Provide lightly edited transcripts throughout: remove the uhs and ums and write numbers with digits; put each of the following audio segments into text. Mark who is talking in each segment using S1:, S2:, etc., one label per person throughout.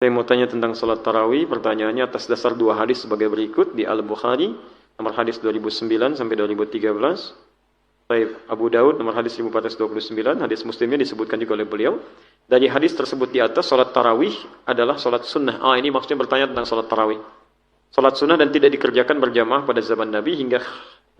S1: Saya mau tanya tentang salat tarawih. Pertanyaannya atas dasar dua hadis sebagai berikut di Al-Bukhari, nomor hadis 2009 sampai 2013. Baik, Abu Daud nomor hadis 1429, hadis Muslimnya disebutkan juga oleh beliau. Dari hadis tersebut di atas, salat tarawih adalah salat sunnah. Ini maksudnya bertanya tentang salat tarawih. Salat sunnah dan tidak dikerjakan berjamaah pada zaman Nabi hingga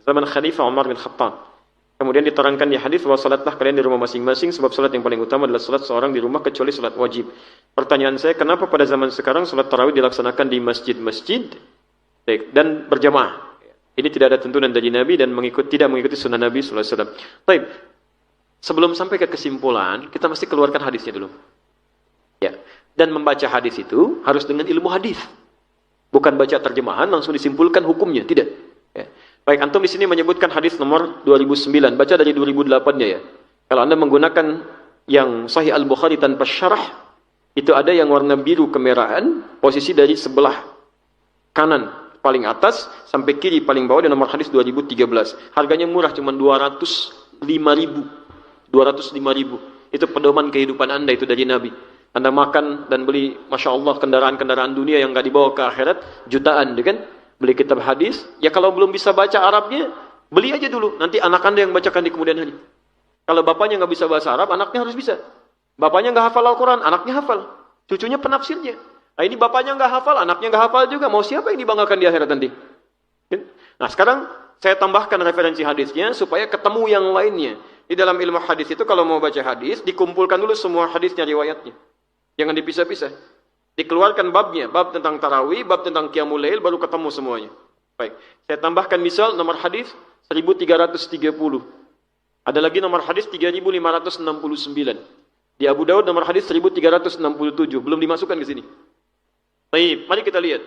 S1: zaman Khalifah Umar bin Khattab. Kemudian diterangkan di hadis bahwa salatlah kalian di rumah masing-masing sebab salat yang paling utama adalah salat seorang di rumah kecuali salat wajib. Pertanyaan saya, kenapa pada zaman sekarang salat tarawih dilaksanakan di masjid-masjid dan berjamaah? Ini tidak ada tuntunan dari Nabi dan tidak mengikuti sunnah Nabi sallallahu alaihi wasallam. Baik. Sebelum sampai ke kesimpulan, kita mesti keluarkan hadisnya dulu. Ya. Dan membaca hadis itu harus dengan ilmu hadis. Bukan baca terjemahan langsung disimpulkan hukumnya, tidak. Ya. Baik, antum di sini menyebutkan hadis nomor 2009, baca dari 2008-nya ya. Kalau Anda menggunakan yang Sahih Al-Bukhari tanpa syarah, itu ada yang warna biru kemerahan, posisi dari sebelah kanan paling atas sampai kiri paling bawah, dan nomor hadis 2013. Harganya murah, cuma 205.000. 205.000. Itu pedoman kehidupan Anda, itu dari Nabi. Anda makan dan beli, Masya Allah, kendaraan-kendaraan dunia yang nggak dibawa ke akhirat, jutaan, kan? Beli kitab hadis, ya kalau belum bisa baca Arabnya, beli aja dulu. Nanti anak Anda yang bacakan di kemudian hari. Kalau bapaknya nggak bisa bahasa Arab, anaknya harus bisa. Bapaknya nggak hafal Al-Quran, anaknya hafal. Cucunya penafsirnya. Nah ini bapaknya nggak hafal, anaknya nggak hafal juga. Mau siapa yang dibanggakan di akhirat nanti? Nah sekarang saya tambahkan referensi hadisnya supaya ketemu yang lainnya. Di dalam ilmu hadis itu kalau mau baca hadis, dikumpulkan dulu semua hadisnya, riwayatnya. Jangan dipisah-pisah. Dikeluarkan babnya, bab tentang tarawih, bab tentang qiyamul lail, baru ketemu semuanya. Baik, saya tambahkan misal nomor hadis 1330. Ada lagi nomor hadis 3569. Di Abu Daud nomor hadis 1367, belum dimasukkan ke sini. Baik, mari kita lihat.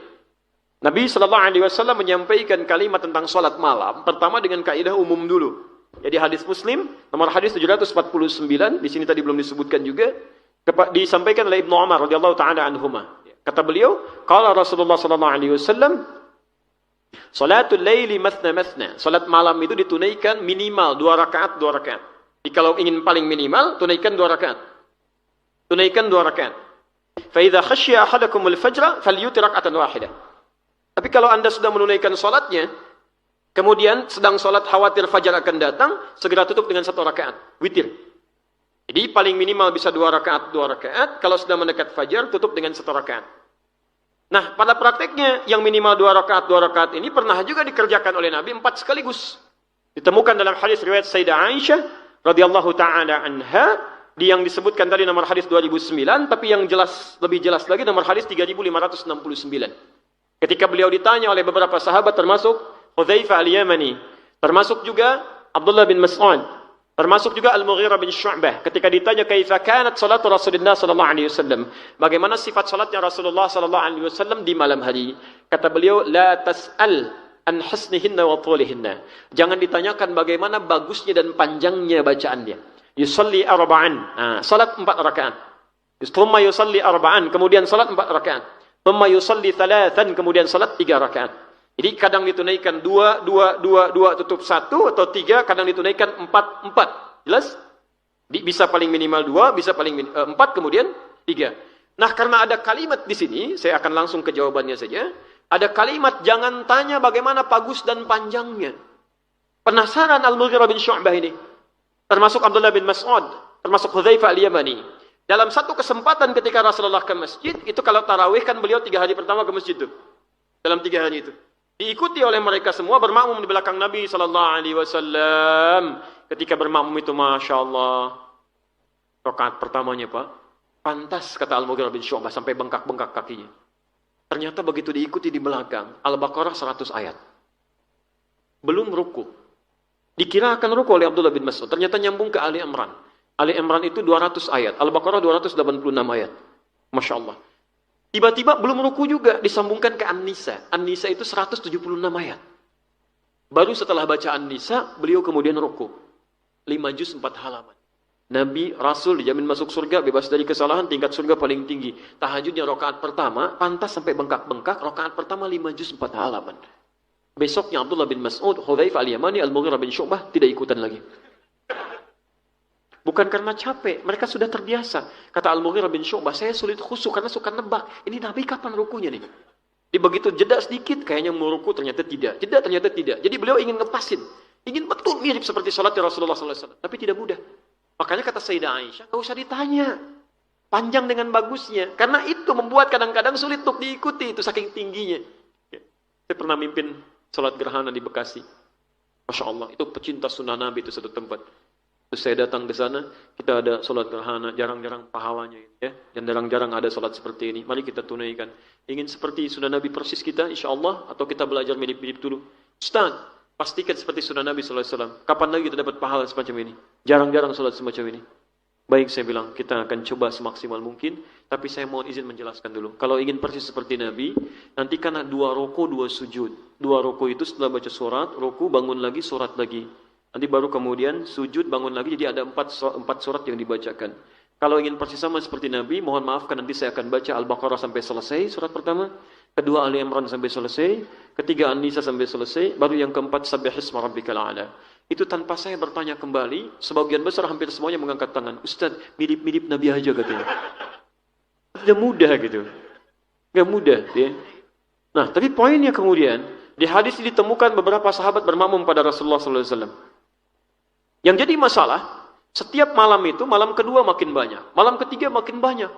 S1: Nabi sallallahu alaihi wasallam menyampaikan kalimat tentang salat malam pertama dengan kaidah umum dulu. Jadi hadis Muslim nomor hadis 749, di sini tadi belum disebutkan juga. Disampaikan oleh Ibnu Umar radhiyallahu taala anhuma. Kata beliau, qala Rasulullah sallallahu alaihi wasallam, salatul laili mathna mathna. Salat malam itu ditunaikan minimal 2 rakaat, 2 rakaat. Jadi kalau ingin paling minimal, tunaikan 2 rakaat. Tunaikan 2 rakaat. Fa idza khashiya ahadakumul fajra falyutir rak'atan wahidah. Tapi kalau Anda sudah menunaikan salatnya, kemudian sedang salat khawatir fajar akan datang, segera tutup dengan 1 rakaat, witir. Jadi paling minimal bisa 2 rakaat, 2 rakaat. Kalau sudah mendekat fajar, tutup dengan 1 rakaat. Nah, pada prakteknya yang minimal 2 rakaat, 2 rakaat ini pernah juga dikerjakan oleh Nabi 4 sekaligus. Ditemukan dalam hadis riwayat Sayyidah Aisyah radhiyallahu taala anha, yang disebutkan tadi nomor hadis 2009, tapi yang lebih jelas lagi nomor hadis 3569. Ketika beliau ditanya oleh beberapa sahabat termasuk Hudzaifah al-Yamani, termasuk juga Abdullah bin Mas'ud, termasuk juga Al-Mughirah bin Syu'bah, ketika ditanya kaifa kanat salatu Rasulullah sallallahu alaihi wasallam, bagaimana sifat salatnya Rasulullah sallallahu alaihi wasallam di malam hari, kata beliau, la tas'al an husnihinna wa tulihinna. Jangan ditanyakan bagaimana bagusnya dan panjangnya bacaannya. Yusalli arba'an. Salat 4 rakaat. Thumma yusalli arba'an, kemudian salat 4 rakaat. Thumma yusalli thalathan, kemudian salat 3 rakaat. Jadi kadang ditunaikan 2, tutup 1 atau 3, kadang ditunaikan 4. Jelas? Bisa paling minimal 2, bisa paling 4, kemudian 3. Nah, karena ada kalimat di sini, saya akan langsung ke jawabannya saja. Ada kalimat, jangan tanya bagaimana bagus dan panjangnya. Penasaran Al-Mughirah bin Syu'bah ini. Termasuk Abdullah bin Mas'ud, termasuk Hudzaifah al-Yamani. Dalam satu kesempatan ketika Rasulullah ke masjid, itu kalau tarawih kan beliau 3 hari pertama ke masjid itu. Dalam 3 hari itu. Diikuti oleh mereka semua bermakmum di belakang Nabi sallallahu alaihi wasallam. Ketika bermakmum itu, Masya Allah, rakaat pertamanya Pak, pantas kata Al-Mughirah bin Syu'bah sampai bengkak-bengkak kakinya. Ternyata begitu diikuti di belakang, Al-Baqarah 100 ayat. Belum ruku. Dikira akan ruku oleh Abdullah bin Mas'ud. Ternyata nyambung ke Ali Imran. Ali Imran itu 200 ayat. Al-Baqarah 286 ayat. Masya Allah. Tiba-tiba belum ruku juga, disambungkan ke An-Nisa. An-Nisa itu 176 ayat. Baru setelah baca An-Nisa, beliau kemudian ruku. 5 juz 4 halaman. Nabi, Rasul dijamin masuk surga, bebas dari kesalahan, tingkat surga paling tinggi. Tahajudnya rakaat pertama, pantas sampai bengkak-bengkak, rakaat pertama 5 juz 4 halaman. Besoknya Abdullah bin Mas'ud, Hudzaifah al-Yamani, Al-Mughirah bin Syu'bah tidak ikutan lagi. Bukan karena capek, mereka sudah terbiasa. Kata Al-Mughirah bin Syu'bah, saya sulit khusyuk karena suka nebak. Ini Nabi kapan rukunya nih? Di begitu jeda sedikit, kayaknya mau ruku, ternyata tidak. Jeda ternyata tidak. Jadi beliau ingin ngepasin. Ingin betul mirip seperti salat Rasulullah SAW. Tapi tidak mudah. Makanya kata Sayyidah Aisyah, gak usah ditanya. Panjang dengan bagusnya. Karena itu membuat kadang-kadang sulit untuk diikuti. Itu saking tingginya. Saya pernah mimpin salat gerhana di Bekasi. Masya Allah, itu pecinta sunnah Nabi itu satu tempat. Terus saya datang ke sana, kita ada sholat gerhana, jarang-jarang pahalanya, ya, dan jarang-jarang ada sholat seperti ini. Mari kita tunaikan. Ingin seperti sunnah Nabi persis kita, insya Allah, atau kita belajar mirip-mirip dulu. Ustaz, pastikan seperti sunnah Nabi SAW. Kapan lagi kita dapat pahala semacam ini? Jarang-jarang sholat semacam ini. Baik, saya bilang, kita akan coba semaksimal mungkin, tapi saya mohon izin menjelaskan dulu. Kalau ingin persis seperti Nabi, nanti karena 2 roko, 2 sujud. 2 roko itu setelah baca surat, roko bangun lagi, surat lagi. Nanti baru kemudian sujud, bangun lagi, jadi ada 4 surat yang dibacakan. Kalau ingin persis sama seperti Nabi, mohon maafkan nanti saya akan baca Al-Baqarah sampai selesai, surat pertama. Kedua Ali Imran sampai selesai. Ketiga An-Nisa sampai selesai. Baru yang keempat Sabbihisma Rabbikal A'la. Itu tanpa saya bertanya kembali, sebagian besar hampir semuanya mengangkat tangan. Ustaz, mirip-mirip Nabi aja katanya. Tidak mudah gitu. Tidak mudah. Ya. Nah, tapi poinnya kemudian, di hadis ini ditemukan beberapa sahabat bermakmum pada Rasulullah SAW. Yang jadi masalah, setiap malam itu, malam kedua makin banyak, malam ketiga makin banyak.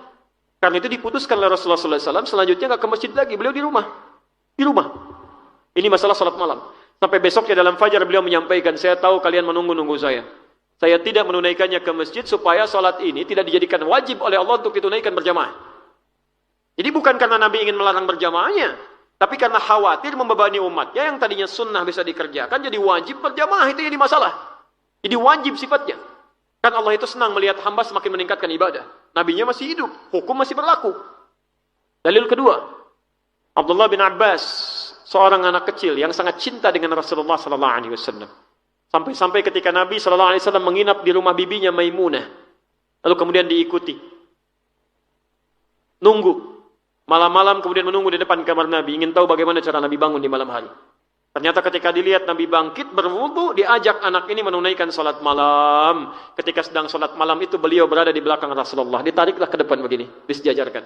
S1: Karena itu diputuskan oleh Rasulullah SAW, selanjutnya nggak ke masjid lagi, beliau di rumah. Di rumah. Ini masalah salat malam. Sampai besoknya dalam fajar beliau menyampaikan, saya tahu kalian menunggu-nunggu saya. Saya tidak menunaikannya ke masjid supaya salat ini tidak dijadikan wajib oleh Allah untuk ditunaikan berjamaah. Jadi bukan karena Nabi ingin melarang berjamaahnya, tapi karena khawatir membebani umatnya yang tadinya sunnah bisa dikerjakan, jadi wajib berjamaah, itu jadi masalah. Jadi wajib sifatnya. Kan Allah itu senang melihat hamba semakin meningkatkan ibadah. Nabinya masih hidup, hukum masih berlaku. Dalil kedua, Abdullah bin Abbas, seorang anak kecil yang sangat cinta dengan Rasulullah SAW. Sampai-sampai ketika Nabi SAW menginap di rumah bibinya Maimunah, lalu kemudian diikuti. Nunggu. Malam-malam kemudian menunggu di depan kamar Nabi, ingin tahu bagaimana cara Nabi bangun di malam hari. Ternyata ketika dilihat Nabi bangkit berwudu, diajak anak ini menunaikan salat malam. Ketika sedang salat malam itu beliau berada di belakang Rasulullah. Ditariklah ke depan begini, disejajarkan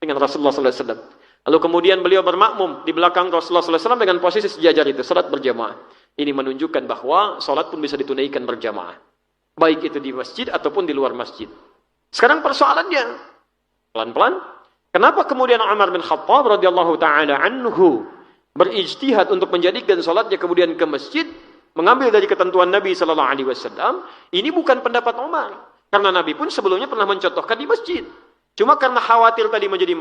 S1: dengan Rasulullah SAW. Lalu kemudian beliau bermakmum di belakang Rasulullah SAW dengan posisi sejajar itu, salat berjamaah. Ini menunjukkan bahwa salat pun bisa ditunaikan berjamaah. Baik itu di masjid ataupun di luar masjid. Sekarang persoalannya, pelan-pelan, kenapa kemudian Umar bin Khattab radhiyallahu taala anhu berijtihad untuk menjadikan salatnya kemudian ke masjid, mengambil dari ketentuan Nabi sallallahu alaihi wasallam? Ini bukan pendapat Umar, karena Nabi pun sebelumnya pernah mencontohkan di masjid. Cuma karena khawatir tadi menjadi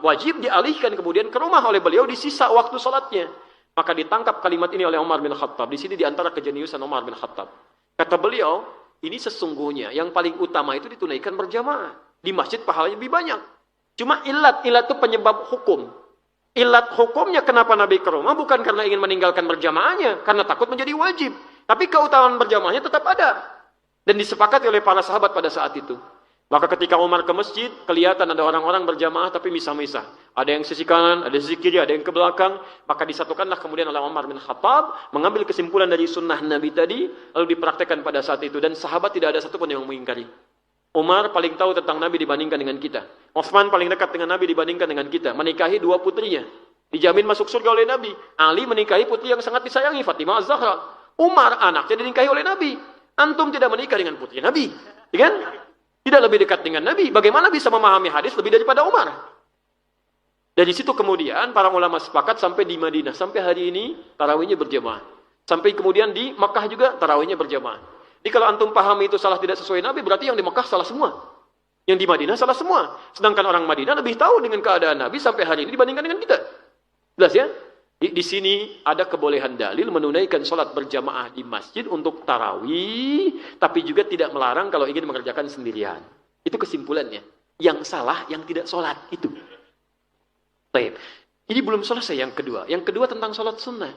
S1: wajib, dialihkan kemudian ke rumah oleh beliau di sisa waktu salatnya. Maka ditangkap kalimat ini oleh Umar bin Khattab. Di sini diantara kejeniusan Umar bin Khattab. Kata beliau, ini sesungguhnya yang paling utama itu ditunaikan berjamaah. Di masjid pahalanya lebih banyak. Cuma ilat itu penyebab hukum. Ilat hukumnya kenapa Nabi ke rumah bukan karena ingin meninggalkan berjamaahnya, karena takut menjadi wajib. Tapi keutamaan berjamaahnya tetap ada. Dan disepakati oleh para sahabat pada saat itu. Maka ketika Umar ke masjid, kelihatan ada orang-orang berjamaah tapi misah-misah. Ada yang sisi kanan, ada sisi kiri, ada yang ke belakang. Maka disatukanlah kemudian oleh Umar bin Khattab, mengambil kesimpulan dari sunnah Nabi tadi, lalu dipraktekkan pada saat itu. Dan sahabat tidak ada satupun yang mengingkari. Umar paling tahu tentang Nabi dibandingkan dengan kita. Utsman paling dekat dengan Nabi dibandingkan dengan kita. Menikahi 2 putrinya. Dijamin masuk surga oleh Nabi. Ali menikahi putri yang sangat disayangi, Fatimah Az-Zahra. Umar anaknya dinikahi oleh Nabi. Antum tidak menikah dengan putri Nabi. Ya kan? Tidak lebih dekat dengan Nabi. Bagaimana bisa memahami hadis lebih daripada Umar? Dari situ kemudian para ulama sepakat sampai di Madinah. Sampai hari ini tarawihnya berjamaah. Sampai kemudian di Makkah juga tarawihnya berjamaah. Jadi kalau antum pahami itu salah tidak sesuai Nabi, berarti yang di Makkah salah semua. Yang di Madinah salah semua. Sedangkan orang Madinah lebih tahu dengan keadaan Nabi sampai hari ini dibandingkan dengan kita. Jelas ya? Di sini ada kebolehan dalil menunaikan sholat berjamaah di masjid untuk tarawih, tapi juga tidak melarang kalau ingin mengerjakan sendirian. Itu kesimpulannya. Yang salah, yang tidak sholat. Itu. Baik. Ini belum selesai yang kedua. Yang kedua tentang sholat sunnah.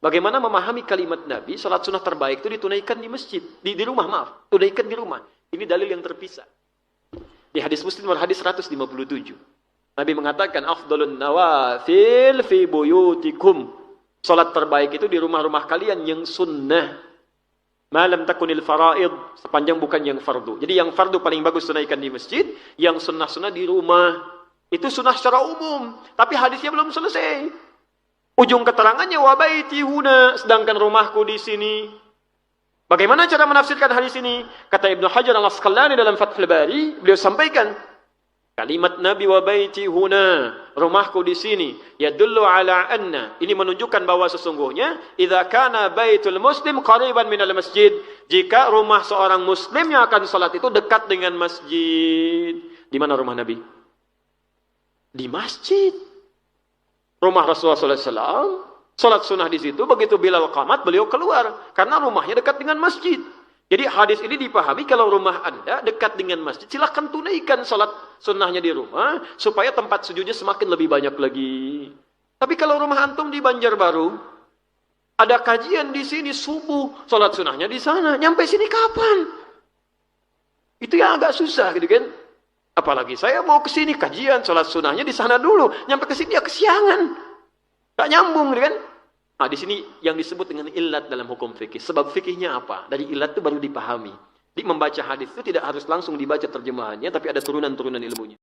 S1: Bagaimana memahami kalimat Nabi, salat sunnah terbaik itu ditunaikan di masjid, di rumah, maaf, tunaikan di rumah. Ini dalil yang terpisah. Di hadis Muslim hadis 157. Nabi mengatakan afdhalun nawafil fi buyutikum. Salat terbaik itu di rumah-rumah kalian yang sunnah. Malam takunil faraid, sepanjang bukan yang fardu. Jadi yang fardu paling bagus tunaikan di masjid, yang sunnah-sunnah di rumah. Itu sunnah secara umum, tapi hadisnya belum selesai. Ujung keterangannya wa baiti huna, sedangkan rumahku di sini. Bagaimana cara menafsirkan hadis ini? Kata Ibnu Hajar Al-Asqalani dalam Fathul Bari, beliau sampaikan kalimat Nabi wa baiti huna, rumahku di sini, yadullu ala anna, ini menunjukkan bahwa sesungguhnya idza kana baitul muslim qariban minal masjid, jika rumah seorang muslim yang akan salat itu dekat dengan masjid. Di mana rumah Nabi? Di masjid. Rumah Rasulullah SAW, salat sunnah di situ, begitu Bilal qamat beliau keluar karena rumahnya dekat dengan masjid. Jadi hadis ini dipahami kalau rumah Anda dekat dengan masjid, silakan tunaikan salat sunnahnya di rumah supaya tempat sujudnya semakin lebih banyak lagi. Tapi kalau rumah antum di Banjarbaru, ada kajian di sini subuh, salat sunnahnya di sana, nyampe sini kapan? Itu yang agak susah gitu kan. Apalagi saya mau ke sini kajian salat sunnahnya di sana dulu, nyampe ke sini ya kesiangan. Gak nyambung gitu kan. Nah, di sini yang disebut dengan illat dalam hukum fikih. Sebab fikihnya apa? Dari illat itu baru dipahami. Di membaca hadis itu tidak harus langsung dibaca terjemahannya, tapi ada turunan-turunan ilmunya.